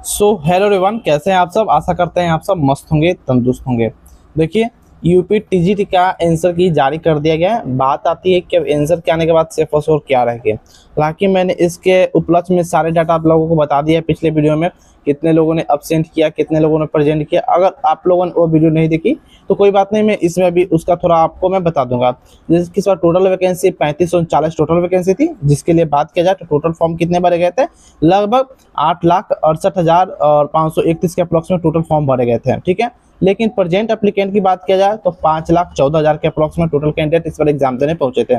So hello everyone, कैसे हैं आप सब। आशा करते हैं आप सब मस्त होंगे, तंदुरुस्त होंगे। देखिए, यूपी टीजीटी का आंसर की जारी कर दिया गया है। बात आती है कि अब आंसर के आने के बाद सेफ और श्योर क्या रह गया। हालांकि मैंने इसके उपलक्ष्य में सारे डाटा आप लोगों को बता दिया है पिछले वीडियो में, कितने लोगों ने अब्सेंट किया, कितने लोगों ने प्रेजेंट किया। अगर आप लोगों ने वो वीडियो नहीं देखी तो कोई बात नहीं, मैं इसमें भी उसका थोड़ा आपको मैं बता दूंगा। जैसे कि इस बार टोटल वैकेंसी 3540 टोटल वैकेंसी थी, जिसके लिए बात किया जाए तो टोटल फॉर्म कितने भरे गए थे। लगभग 8,68,000 और 531 के अप्रोक्स में टोटल फॉर्म भरे गए थे। ठीक है, लेकिन प्रेजेंट एप्लीकेंट की बात किया जाए तो 5,14,000 के अप्रोक्स में टोटल कैंडिडेट इस बार एग्जाम देने पहुंचे थे।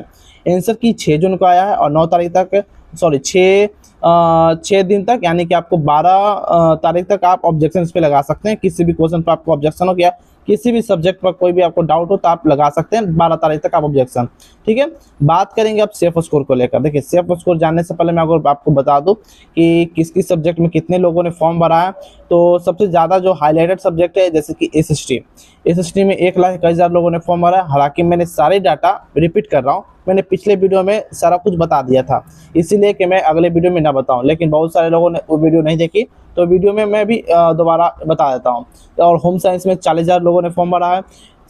आंसर की 6 जून को आया है और 9 तारीख तक, सॉरी 6 दिन तक, यानी कि आपको 12 तारीख तक आप ऑब्जेक्शन इस पे लगा सकते हैं। किसी भी क्वेश्चन पर आपको ऑब्जेक्शन हो गया, किसी भी सब्जेक्ट पर कोई भी आपको डाउट हो तो आप लगा सकते हैं 12 तारीख तक आप ऑब्जेक्शन। ठीक है, बात करेंगे अब सेफ स्कोर को लेकर। देखिए, सेफ स्कोर जानने से पहले मैं अगर आपको बता दूं कि किस किस सब्जेक्ट में कितने लोगों ने फॉर्म भरा है। तो सबसे ज़्यादा जो हाईलाइटेड सब्जेक्ट है जैसे कि एसएसटी में 1,21,000 लोगों ने फॉर्म भरा है। हालांकि मैंने सारे डाटा रिपीट कर रहा हूँ, मैंने पिछले वीडियो में सारा कुछ बता दिया था, इसीलिए कि मैं अगले वीडियो में ना बताऊं। लेकिन बहुत सारे लोगों ने वो वीडियो नहीं देखी, तो वीडियो में मैं भी दोबारा बता देता हूं। और होम साइंस में 40,000 लोगों ने फॉर्म भरा है।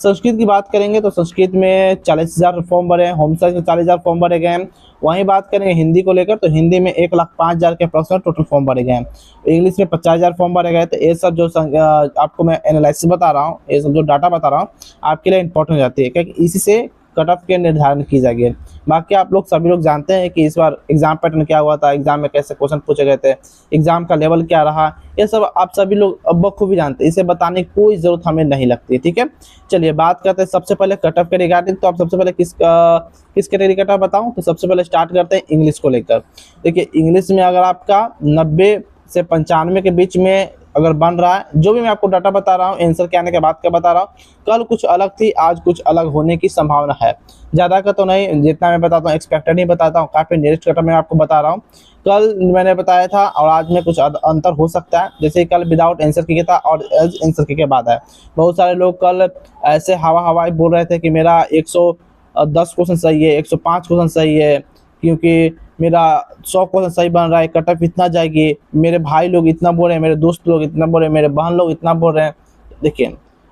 संस्कृत की बात करेंगे तो संस्कृत में 40,000 फॉर्म भरे हैं, होम साइंस में 40,000 फॉर्म भरे गए हैं। वहीं बात करेंगे हिंदी को लेकर तो हिंदी में 1,05,000 के अप्रॉक्सिमेट टोटल फॉर्म भरे गए हैं। इंग्लिश में 50,000 फॉर्म भरे गए। तो ये सब जो आपको मैं एनालिसिस बता रहा हूँ, ये सब जो डाटा बता रहा हूँ आपके लिए इंपॉर्टेंट हो जाती है, क्योंकि इसी से कट ऑफ के निर्धारण की जाएगी। बाकी आप लोग सभी लोग जानते हैं कि इस बार एग्जाम पैटर्न क्या हुआ था, एग्जाम में कैसे क्वेश्चन पूछे गए थे, एग्जाम का लेवल क्या रहा, ये सब आप सभी लोग अब बखूबी जानते हैं। इसे बताने की कोई जरूरत हमें नहीं लगती। ठीक है, चलिए बात करते हैं सबसे पहले कट ऑफ के रिगार्डिंग। तो आप सबसे पहले किस कैटेगरी कट ऑफ बताऊं, तो सबसे पहले स्टार्ट करते हैं इंग्लिश को लेकर। देखिए, इंग्लिश में अगर आपका 90 से 95 के बीच में अगर बन रहा है, जो भी मैं आपको डाटा बता रहा हूँ आंसर के आने के बाद का बता रहा हूँ, कल कुछ अलग थी, आज कुछ अलग होने की संभावना है। ज़्यादा का तो नहीं, जितना मैं बताता हूँ एक्सपेक्टेड ही बताता हूँ, काफ़ी नियरेस्ट कट मैं आपको बता रहा हूँ। कल मैंने बताया था और आज में कुछ अंतर हो सकता है। जैसे कल विदाउट आंसर की था और आंसर की के बाद है। बहुत सारे लोग कल ऐसे हवाई बोल रहे थे कि मेरा 110 क्वेश्चन सही है, 105 क्वेश्चन सही है, क्योंकि मेरा 100 क्वेश्चन सही बन रहा है, कट ऑफ इतना जाएगी। मेरे भाई लोग इतना बोल रहे हैं, मेरे दोस्त लोग इतना बोल रहे हैं, मेरे बहन लोग इतना बोल रहे हैं। देखिए,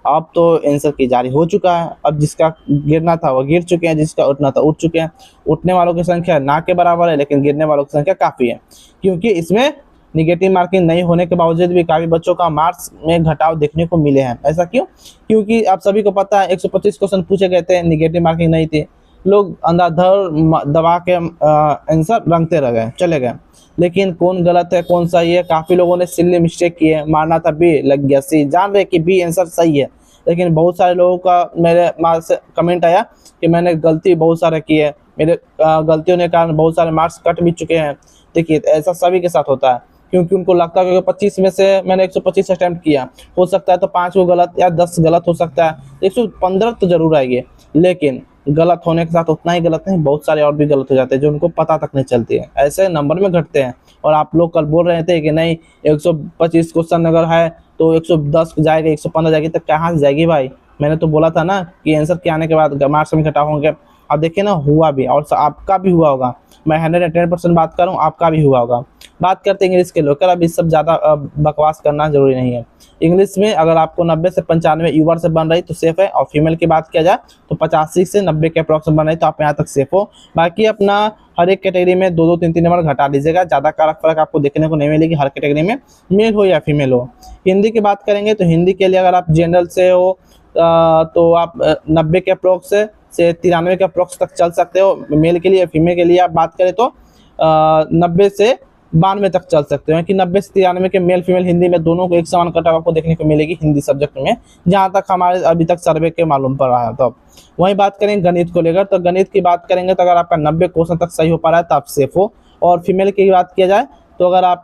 अब तो आंसर की जारी हो चुका है। अब जिसका गिरना था वो गिर चुके हैं, जिसका उठना था उठ चुके हैं। उठने वालों की संख्या ना के बराबर है, लेकिन गिरने वालों की संख्या काफ़ी है, क्योंकि इसमें निगेटिव मार्किंग नहीं होने के बावजूद भी काफ़ी बच्चों का मार्क्स में घटाव देखने को मिले हैं। ऐसा क्यों? क्योंकि आप सभी को पता है 125 क्वेश्चन पूछे गए थे, निगेटिव मार्किंग नहीं थी। लोग अंधाधुंध दबा के आंसर रंगते रह गए, चले गए। लेकिन कौन गलत है कौन सही है, काफ़ी लोगों ने सिल्ली मिस्टेक की है। मारना था बी, लग गया सी। जान रहे कि बी आंसर सही है, लेकिन बहुत सारे लोगों का मेरे मार्क्स से कमेंट आया कि मैंने गलती बहुत सारे की है, मेरे गलतियों के कारण बहुत सारे मार्क्स कट भी चुके हैं। देखिए, ऐसा सभी के साथ होता है, क्योंकि उनको लगता है कि 25 में से मैंने 125 अटैम्प्ट किया, हो सकता है तो 5 को गलत या 10 गलत हो सकता है, 115 तो जरूर आएगी। लेकिन गलत होने के साथ उतना ही गलत नहीं, बहुत सारे और भी गलत हो जाते हैं जो उनको पता तक नहीं चलती है, ऐसे नंबर में घटते हैं। और आप लोग कल बोल रहे थे कि नहीं 125 क्वेश्चन अगर है तो 110 जाएगा, 115 जाएगी, तो कहाँ से जाएगी भाई। मैंने तो बोला था ना कि आंसर के आने के बाद मार्क्स में घटाव होंगे। अब देखिए ना, हुआ भी, और आपका भी हुआ होगा। मैं 110% बात करूँ, आपका भी हुआ होगा। बात करते हैं इंग्लिश के लेकर। अब इस सब ज़्यादा बकवास करना जरूरी नहीं है। इंग्लिश में अगर आपको 90 से 95 यूवर से बन रही तो सेफ है, और फीमेल की बात किया जाए तो 85 से 90 के अप्रॉक्स बन रही तो आप यहाँ तक सेफ हो। बाकी अपना हर एक कैटेगरी में 2-2, 3-3 नंबर घटा लीजिएगा, ज़्यादा फर्क आपको देखने को नहीं मिलेगी हर कैटेगरी में, मेल हो या फीमेल हो। हिंदी की बात करेंगे तो हिंदी के लिए अगर आप जनरल से हो तो आप 90 के अप्रॉक्स से 93 के अप्रॉक्स तक चल सकते हो। मेल के लिए, फीमेल के लिए आप बात करें तो 90 से 92 तक चल सकते हो, कि 90 से 93 के मेल फीमेल हिंदी में दोनों को एक समान कटाव आपको देखने को मिलेगी हिंदी सब्जेक्ट में, जहां तक हमारे अभी तक सर्वे के मालूम पड़ रहा है। तो वहीं बात करेंगे गणित को लेकर, तो गणित की बात करेंगे तो अगर आपका 90 क्वेश्चन तक सही हो पा रहा है तो आप सेफ हो। और फीमेल की बात किया जाए तो अगर आप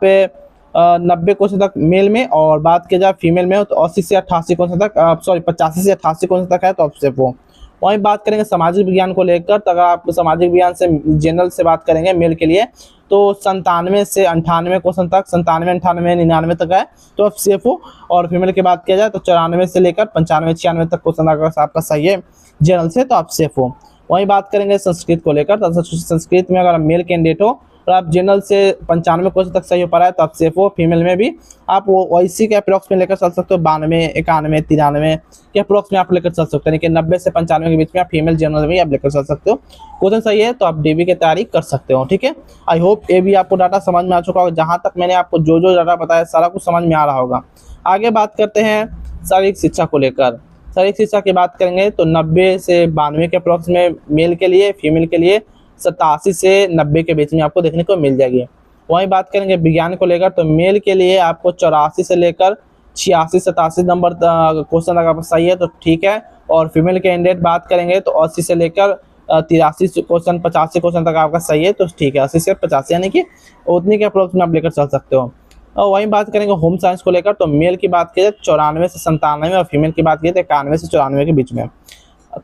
90 क्वेश्चन तक मेल में और बात किया जाए फीमेल में हो तो 80 से 88 क्वेश्चन तक, सॉरी 85 से 88 क्वेश्चन तक है तो आप सेफ हो। वहीं बात करेंगे सामाजिक विज्ञान को लेकर, तो अगर आप सामाजिक विज्ञान से जनरल से बात करेंगे मेल के लिए तो 97 से 98 क्वेश्चन तक, 97, 98, 99 तक है तो आप सेफ हो। और फीमेल की बात किया जाए तो 94 से लेकर 95, 96 तक क्वेश्चन अगर आपका सही है जनरल से तो आप सेफ हो। वहीं बात करेंगे संस्कृत को लेकर, तो संस्कृत में अगर मेल कैंडिडेट हो और आप जनरल से 95 क्वेश्चन तक सही हो पा रहा है तो आप सेफ हो। फीमेल में भी आप वो इसी के अप्रोक्स में लेकर चल सकते हो, 92, 91, 93 के अप्रोक्स में आप लेकर चल सकते हो, यानी कि 90 से 95 के बीच में आप फीमेल जनरल में आप लेकर चल सकते हो। क्वेश्चन सही है तो आप डीबी की तैयारी कर सकते हो। ठीक है, आई होप ये भी आपको डाटा समझ में आ चुका होगा। जहाँ तक मैंने आपको जो जो डाटा बताया सारा कुछ समझ में आ रहा होगा। आगे बात करते हैं शारीरिक शिक्षा को लेकर। शारीरिक शिक्षा की बात करेंगे तो 90 से 92 के अप्रोक्स में मेल के लिए, फीमेल के लिए 87 से 90 के बीच में आपको देखने को मिल जाएगी। वहीं बात करेंगे विज्ञान को लेकर तो मेल के लिए आपको 84 से लेकर 86, 87 नंबर क्वेश्चन अगर सही है तो ठीक है। और फीमेल कैंडिडेट बात करेंगे तो 80 से लेकर 83 क्वेश्चन, 85 क्वेश्चन तक आपका सही है तो ठीक है। 80 से 85 यानी कि उतनी के अप्रोक्स में आप लेकर चल सकते हो। और वहीं बात करेंगे होम साइंस को लेकर तो मेल की बात की जाए 94 से 97 और फीमेल की बात की जाए 91 से 94 के बीच में।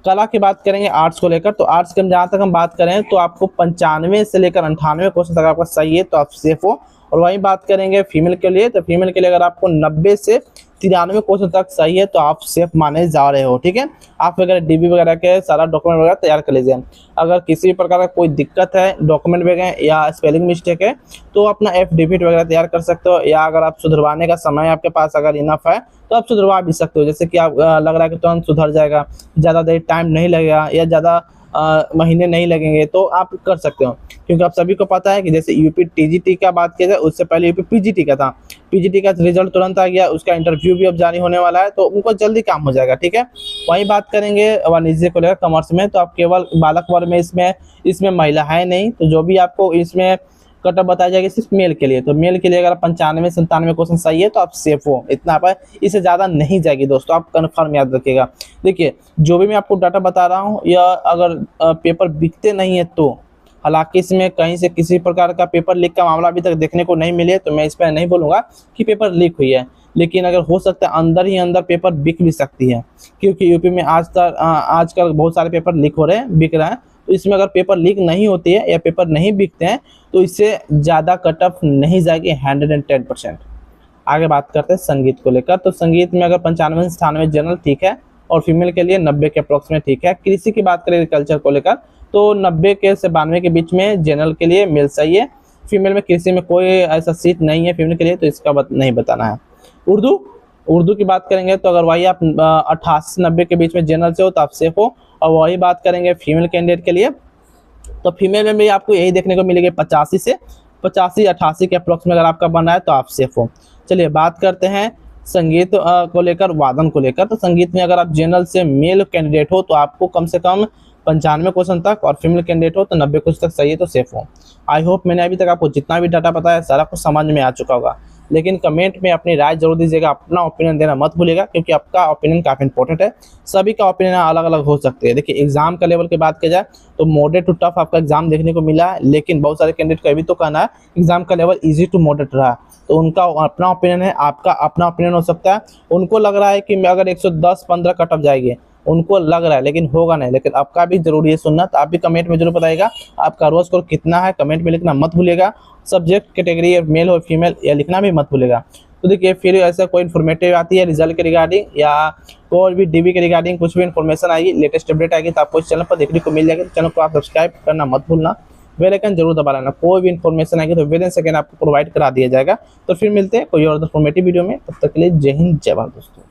कला की बात करेंगे आर्ट्स को लेकर तो आर्ट्स के जहाँ तक हम बात करें तो आपको 95 से लेकर 98 क्वेश्चन तक आपका सही है तो आप सेफ हो। और वहीं बात करेंगे फीमेल के लिए तो फीमेल के लिए अगर आपको 90 से 93 क्वेश्चन तक सही है तो आप सेफ माने जा रहे हो। ठीक है, आप वगैरह डीबी वगैरह के सारा डॉक्यूमेंट वगैरह तैयार कर लीजिए। अगर किसी भी प्रकार का कोई दिक्कत है डॉक्यूमेंट वगैरह या स्पेलिंग मिस्टेक है तो अपना एफिडेविट वगैरह तैयार कर सकते हो, या अगर आप सुधरवाने का समय आपके पास अगर इनफ है तो आप सुधरवा भी सकते हो। जैसे कि आप लग रहा है कि तुरंत सुधर जाएगा, ज़्यादा देर टाइम नहीं लगेगा या ज़्यादा महीने नहीं लगेंगे तो आप कर सकते हो। क्योंकि आप सभी को पता है कि जैसे यूपी टीजीटी का बात किया जाए उससे पहले यूपी पीजीटी का था। पीजीटी का रिजल्ट तुरंत आ गया, उसका इंटरव्यू भी अब जारी होने वाला है तो उनको जल्दी काम हो जाएगा। ठीक है, वहीं बात करेंगे वाणिज्य को लेकर कॉमर्स में तो आप केवल बालक वर्ग में इसमें महिला है नहीं, तो जो भी आपको इसमें कटअप बताया जाएगा सिर्फ मेल के लिए। तो मेल के लिए अगर 95 से 97 क्वेश्चन सही है तो आप सेफ हो, इतना आप इससे ज़्यादा नहीं जाएगी दोस्तों, आप कन्फर्म याद रखिएगा। देखिए जो भी मैं आपको डाटा बता रहा हूँ या अगर पेपर बिकते नहीं है तो, हालांकि इसमें कहीं से किसी प्रकार का पेपर लीक का मामला अभी तक देखने को नहीं मिले तो मैं इस पर नहीं बोलूँगा कि पेपर लीक हुई है, लेकिन अगर हो सकता है अंदर ही अंदर पेपर बिक भी सकती है। क्योंकि यूपी में आजकल बहुत सारे पेपर लीक हो रहे हैं, बिक रहे हैं। तो इसमें अगर पेपर लीक नहीं होती है या पेपर नहीं बिकते हैं तो इससे ज़्यादा कटअप नहीं जाएगी 110%। आगे बात करते हैं संगीत को लेकर तो संगीत में अगर 95 से 98 जनरल ठीक है और फीमेल के लिए 90 के अप्रोक्स में ठीक है। कृषि की बात करें एग्रीकल्चर को लेकर तो 90 के से 92 के बीच में जनरल के लिए मिल सही है। फीमेल में कृषि में कोई ऐसा सीट नहीं है फीमेल के लिए तो इसका नहीं बताना है। उर्दू की बात करेंगे तो अगर वही आप 88 से 90 के बीच में जनरल से हो तो आप सेफ हो। और वही बात करेंगे फीमेल कैंडिडेट के लिए तो फीमेल में भी आपको यही देखने को मिलेगी 85 से 88 के अप्रोक्स में अगर आपका बना है तो आप सेफ हो। चलिए बात करते हैं संगीत को लेकर, वादन को लेकर तो संगीत में अगर आप जनरल से मेल कैंडिडेट हो तो आपको कम से कम 95 क्वेश्चन तक और फीमेल कैंडिडेट हो तो 90 क्वेश्चन तक सही है तो सेफ हो। आई होप मैंने अभी तक आपको जितना भी डाटा बताया सारा कुछ समझ में आ चुका होगा, लेकिन कमेंट में अपनी राय जरूर दीजिएगा, अपना ओपिनियन देना मत भूलिएगा क्योंकि आपका ओपिनियन काफ़ी इंपॉर्टेंट है। सभी का ओपिनियन अलग अलग हो सकते हैं। देखिए एग्जाम का लेवल की बात की जाए तो मॉडरेट टू टफ आपका एग्जाम देखने को मिला है, लेकिन बहुत सारे कैंडिडेट का भी तो कहना है एग्जाम का लेवल ईजी टू मॉडरेट रहा, तो उनका अपना ओपिनियन है, आपका अपना ओपिनियन हो सकता है। उनको लग रहा है कि मैं अगर 110-15 कटअप जाएगी, उनको लग रहा है लेकिन होगा नहीं। लेकिन आपका भी जरूरी है सुनना, तो आप भी कमेंट में जरूर बताइएगा आपका रोज स्कोर कितना है, कमेंट में लिखना मत भूलिएगा। सब्जेक्ट कैटेगरी मेल और फीमेल या लिखना भी मत भूलिएगा। तो देखिए फिर ऐसा कोई इन्फॉर्मेटिव आती है रिजल्ट के रिगार्डिंग या कोई भी डीबी के रिगार्डिंग कुछ भी इन्फॉर्मेशन आएगी, लेटेस्ट अपडेट आएगी तो आपको इस चैनल पर देखने को मिल जाएगी। तो चैनल को आप सब्सक्राइब करना मत भूलना, बेल आइकन जरूर दबा लेना। कोई भी इन्फॉर्मेशन आएगी तो विद इन सेकंड आपको प्रोवाइड करा दिया जाएगा। तो फिर मिलते हैं कोई और इन्फॉर्मेटिव वीडियो में, तब तक के लिए जय हिंद जय भारत दोस्तों।